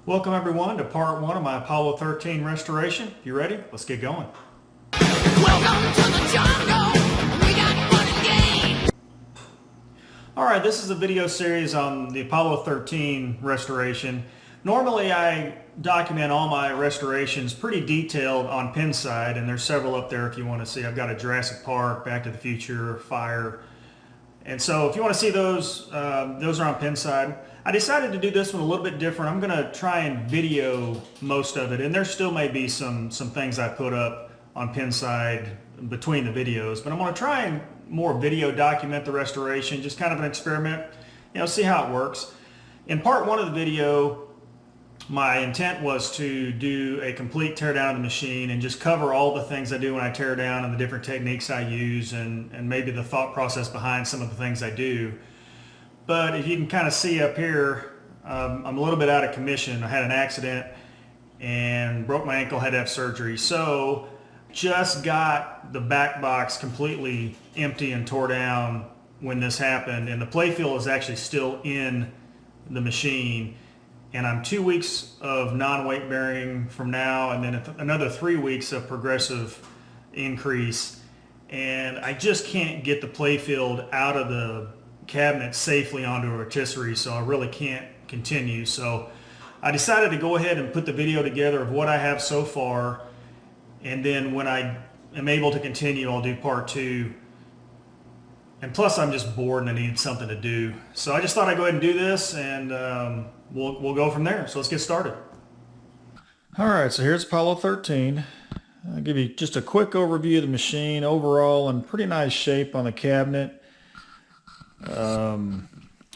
Welcome everyone to part one of my Apollo 13 restoration. You ready? Let's get going. Welcome to the jungle. We got fun and games. Alright, this is a video series on the Apollo 13 restoration. Normally I document all my restorations pretty detailed on Pinside, and there's several up there if you want to see. I've got a Jurassic Park, Back to the Future, Fire. And so if you want to see those, those are on Pinside. I decided to do this one a little bit different. I'm going to try and video most of it, and there still may be some things I put up on Pinside between the videos, but I'm going to try and more video document the restoration, just kind of an experiment, see how it works. In part one of the video, my intent was to do a complete teardown of the machine and just cover all the things I do when I tear down and the different techniques I use and maybe the thought process behind some of the things I do. But if you can kind of see up here, I'm a little bit out of commission. I had an accident and broke my ankle, had to have surgery. So just got the back box completely empty and tore down when this happened. And the playfield is actually still in the machine. And I'm 2 weeks of non-weight bearing from now, and then another 3 weeks of progressive increase. And I just can't get the playfield out of the cabinet safely onto a rotisserie, so I really can't continue. So I decided to go ahead and put the video together of what I have so far, and then when I am able to continue, I'll do part two. And plus I'm just bored and I needed something to do. So I just thought I'd go ahead and do this, and we'll go from there. So let's get started. All right, so here's Apollo 13. I'll give you just a quick overview of the machine. Overall in pretty nice shape on the cabinet.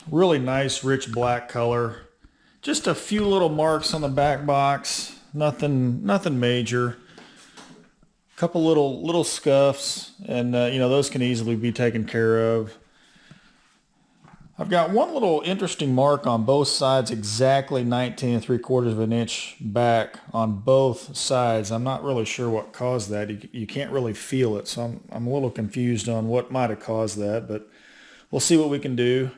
Really nice rich black color. Just a few little marks on the back box. Nothing major. Couple little scuffs, and those can easily be taken care of. I've got one little interesting mark on both sides, exactly 19 3/4 of an inch back on both sides. I'm not really sure what caused that. You can't really feel it, so I'm a little confused on what might have caused that, but we'll see what we can do.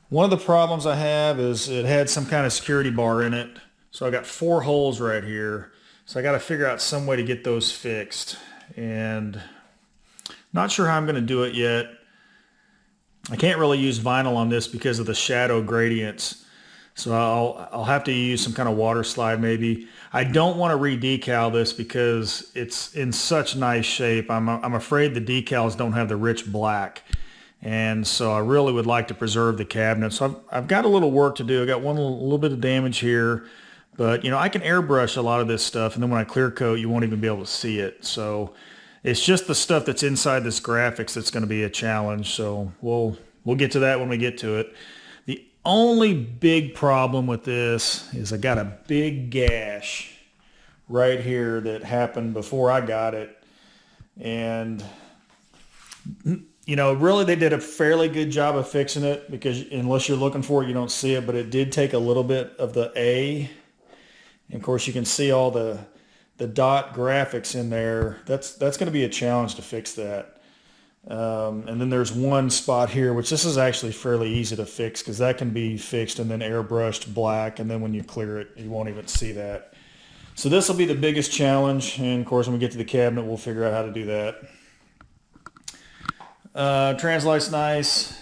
One of the problems I have is it had some kind of security bar in it, so I got 4 holes right here. So I got to figure out some way to get those fixed, and not sure how I'm going to do it yet. I can't really use vinyl on this because of the shadow gradients, so I'll have to use some kind of water slide maybe. I don't want to re-decal this because it's in such nice shape. I'm afraid the decals don't have the rich black, and so I really would like to preserve the cabinet. So I've got a little work to do. I got one little bit of damage here. But, I can airbrush a lot of this stuff, and then when I clear coat, you won't even be able to see it. So it's just the stuff that's inside this graphics that's going to be a challenge. So we'll get to that when we get to it. The only big problem with this is I got a big gash right here that happened before I got it. And, really they did a fairly good job of fixing it, because unless you're looking for it, you don't see it. But it did take a little bit of the A. And of course you can see all the dot graphics in there. That's going to be a challenge to fix that. And then there's one spot here, which this is actually fairly easy to fix, because that can be fixed and then airbrushed black, and then when you clear it, you won't even see that. So this will be the biggest challenge, and of course when we get to the cabinet, we'll figure out how to do that. Translight's nice.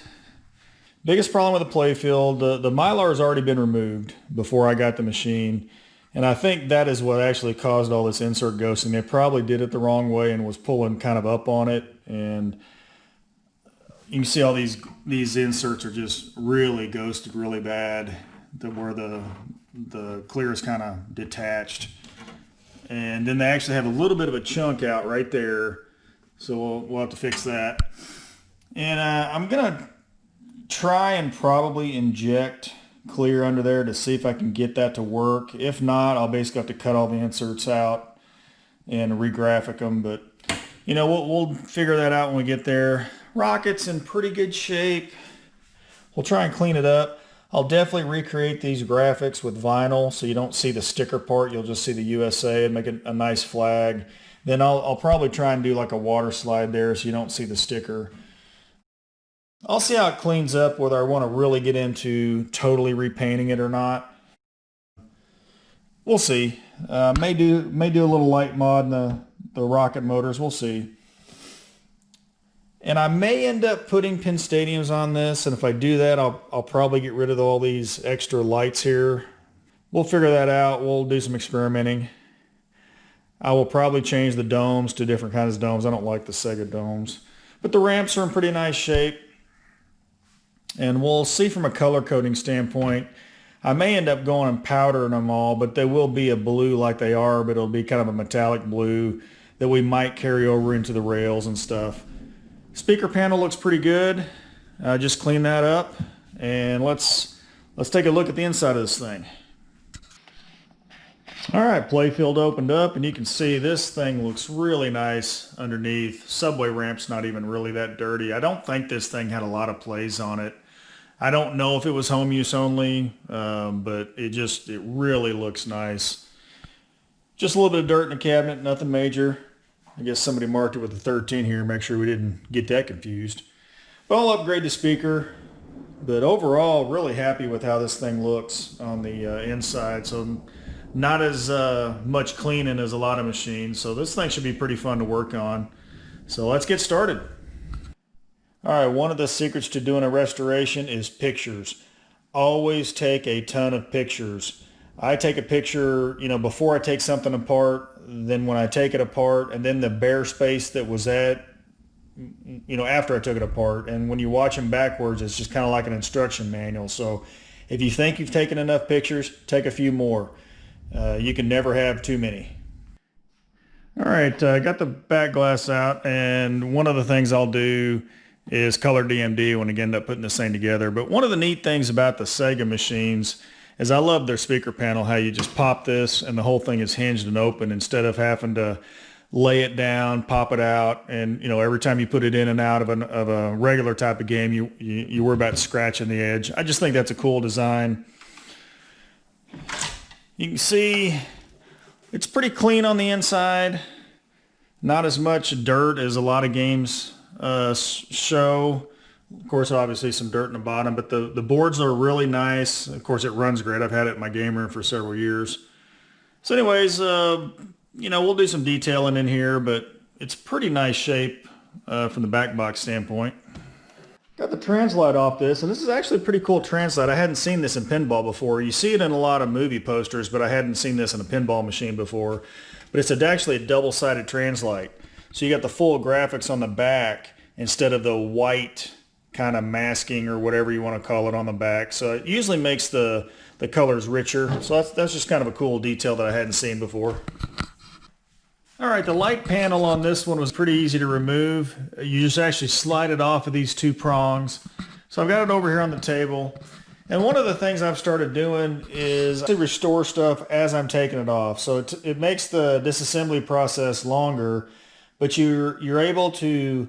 Biggest problem with the playfield, the Mylar has already been removed before I got the machine. And I think that is what actually caused all this insert ghosting. They probably did it the wrong way and was pulling kind of up on it. And you can see all these inserts are just really ghosted really bad, where the clear is kind of detached. And then they actually have a little bit of a chunk out right there. So we'll have to fix that. And I'm going to try and probably inject clear under there to see if I can get that to work. If not, I'll basically have to cut all the inserts out and re-graphic them, but we'll figure that out when we get there. Rocket's in pretty good shape. We'll try and clean it up. I'll definitely recreate these graphics with vinyl, so you don't see the sticker part. You'll just see the USA and make it a nice flag. Then I'll probably try and do like a water slide there so you don't see the sticker. I'll see how it cleans up, whether I want to really get into totally repainting it or not. We'll see. May do a little light mod in the rocket motors. We'll see. And I may end up putting pin stadiums on this, and if I do that, I'll probably get rid of all these extra lights here. We'll figure that out. We'll do some experimenting. I will probably change the domes to different kinds of domes. I don't like the Sega domes. But the ramps are in pretty nice shape. And we'll see from a color coding standpoint. I may end up going and powdering them all, but they will be a blue like they are, but it'll be kind of a metallic blue that we might carry over into the rails and stuff. Speaker panel looks pretty good. Just clean that up, and let's take a look at the inside of this thing. All right, playfield opened up, and you can see this thing looks really nice underneath. Subway ramp's not even really that dirty. I don't think this thing had a lot of plays on it. I don't know if it was home use only, but it really looks nice. Just a little bit of dirt in the cabinet, nothing major. I guess somebody marked it with a 13 here, make sure we didn't get that confused. But I'll upgrade the speaker. But overall, really happy with how this thing looks on the inside. So not as much cleaning as a lot of machines. So this thing should be pretty fun to work on. So let's get started. All right, one of the secrets to doing a restoration is pictures. Always take a ton of pictures. I take a picture, before I take something apart, then when I take it apart, and then the bare space that was after I took it apart. And when you watch them backwards, it's just kind of like an instruction manual. So if you think you've taken enough pictures, take a few more. You can never have too many. All right, I got the back glass out, and one of the things I'll do is color DMD when I end up putting this thing together. But one of the neat things about the Sega machines is I love their speaker panel, how you just pop this and the whole thing is hinged and open instead of having to lay it down, pop it out, and every time you put it in and out of a regular type of game, you worry about scratching the edge. I just think that's a cool design. You can see it's pretty clean on the inside. Not as much dirt as a lot of games show. Of course, obviously some dirt in the bottom, but the boards are really nice. Of course, it runs great. I've had it in my game room for several years. So anyways, we'll do some detailing in here, but it's pretty nice shape from the back box standpoint. Got the Translight off this, and this is actually a pretty cool Translight. I hadn't seen this in pinball before. You see it in a lot of movie posters, but I hadn't seen this in a pinball machine before. But it's actually a double-sided Translight. So you got the full graphics on the back instead of the white kind of masking or whatever you want to call it on the back. So it usually makes the colors richer. So that's just kind of a cool detail that I hadn't seen before. All right, the light panel on this one was pretty easy to remove. You just actually slide it off of these two prongs. So I've got it over here on the table. And one of the things I've started doing is to restore stuff as I'm taking it off. So it makes the disassembly process longer, but you're able to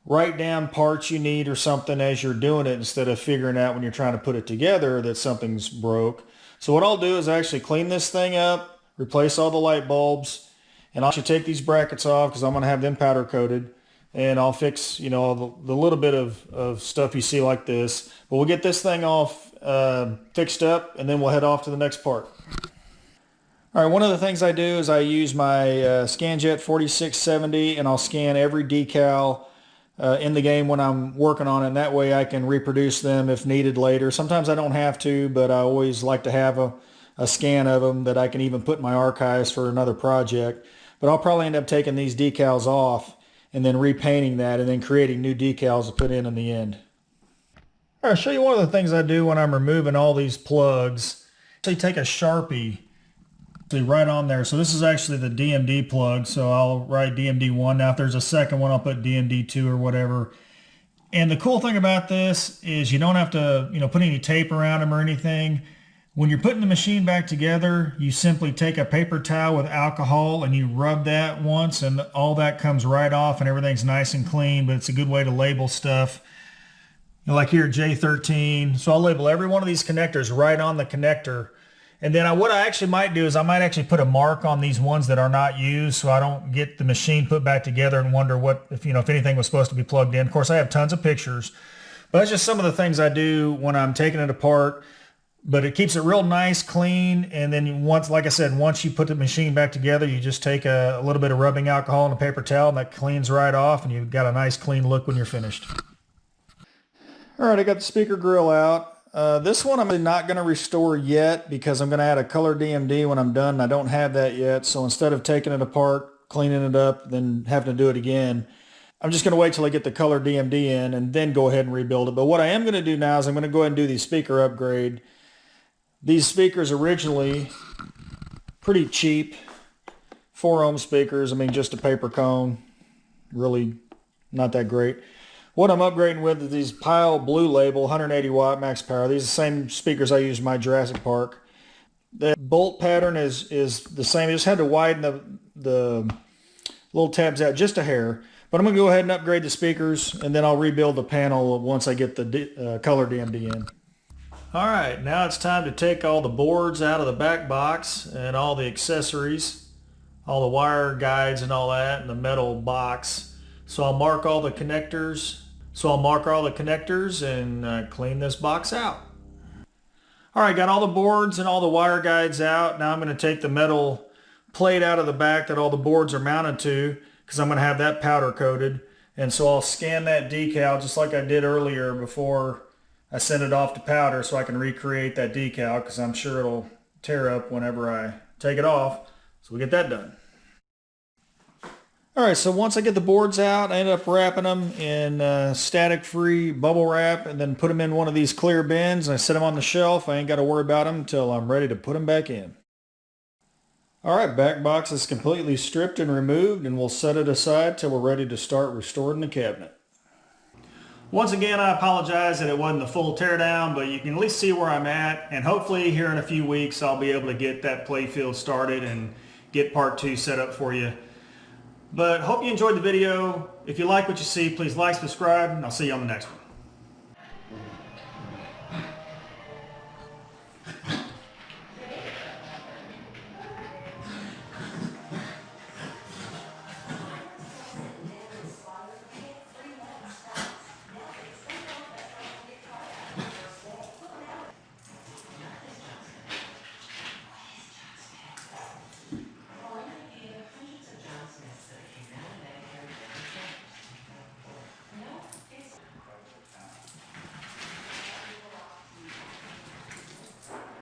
write down parts you need or something as you're doing it instead of figuring out when you're trying to put it together that something's broke. So what I'll do is actually clean this thing up, replace all the light bulbs, and I'll actually take these brackets off because I'm going to have them powder coated, and I'll fix, the little bit of stuff you see like this. But we'll get this thing off fixed up, and then we'll head off to the next part. All right, one of the things I do is I use my ScanJet 4670, and I'll scan every decal in the game when I'm working on it, and that way I can reproduce them if needed later. Sometimes I don't have to, but I always like to have a scan of them that I can even put in my archives for another project. But I'll probably end up taking these decals off and then repainting that and then creating new decals to put in the end. All right, I'll show you one of the things I do when I'm removing all these plugs. So you take a Sharpie, right on there. So this is actually the DMD plug. So I'll write DMD1. Now if there's a second one, I'll put DMD2 or whatever. And the cool thing about this is you don't have to, put any tape around them or anything. When you're putting the machine back together, you simply take a paper towel with alcohol and you rub that once, and all that comes right off and everything's nice and clean. But it's a good way to label stuff. Like here, J13. So I'll label every one of these connectors right on the connector. And then what I actually might do is I might actually put a mark on these ones that are not used, so I don't get the machine put back together and wonder if anything was supposed to be plugged in. Of course, I have tons of pictures, but that's just some of the things I do when I'm taking it apart. but it keeps it real nice, clean. And then once, like I said, once you put the machine back together, you just take a little bit of rubbing alcohol and a paper towel, and that cleans right off, and you've got a nice clean look when you're finished. All right, I got the speaker grill out. This one I'm not going to restore yet because I'm going to add a color DMD when I'm done, and I don't have that yet. So instead of taking it apart, cleaning it up, then having to do it again, I'm just going to wait till I get the color DMD in and then go ahead and rebuild it. But what I am going to do now is I'm going to go ahead and do the speaker upgrade. These speakers originally pretty cheap, 4 ohm speakers. I mean, just a paper cone, really not that great. What I'm upgrading with is these Pile Blue Label 180 watt max power. These are the same speakers I use in my Jurassic Park. The bolt pattern is the same. I just had to widen the little tabs out just a hair. But I'm going to go ahead and upgrade the speakers, and then I'll rebuild the panel once I get the color DMD in. All right, now it's time to take all the boards out of the back box and all the accessories, all the wire guides and all that, and the metal box. So I'll mark all the connectors. And clean this box out. All right, got all the boards and all the wire guides out. Now I'm going to take the metal plate out of the back that all the boards are mounted to, because I'm going to have that powder coated. And so I'll scan that decal just like I did earlier before I send it off to powder, so I can recreate that decal, because I'm sure it'll tear up whenever I take it off. So we get that done. All right, so once I get the boards out, I end up wrapping them in static-free bubble wrap and then put them in one of these clear bins, and I set them on the shelf. I ain't got to worry about them until I'm ready to put them back in. All right, back box is completely stripped and removed, and we'll set it aside till we're ready to start restoring the cabinet. Once again, I apologize that it wasn't the full teardown, but you can at least see where I'm at, and hopefully here in a few weeks I'll be able to get that playfield started and get part 2 set up for you. But hope you enjoyed the video. If you like what you see, please like, subscribe, and I'll see you on the next one.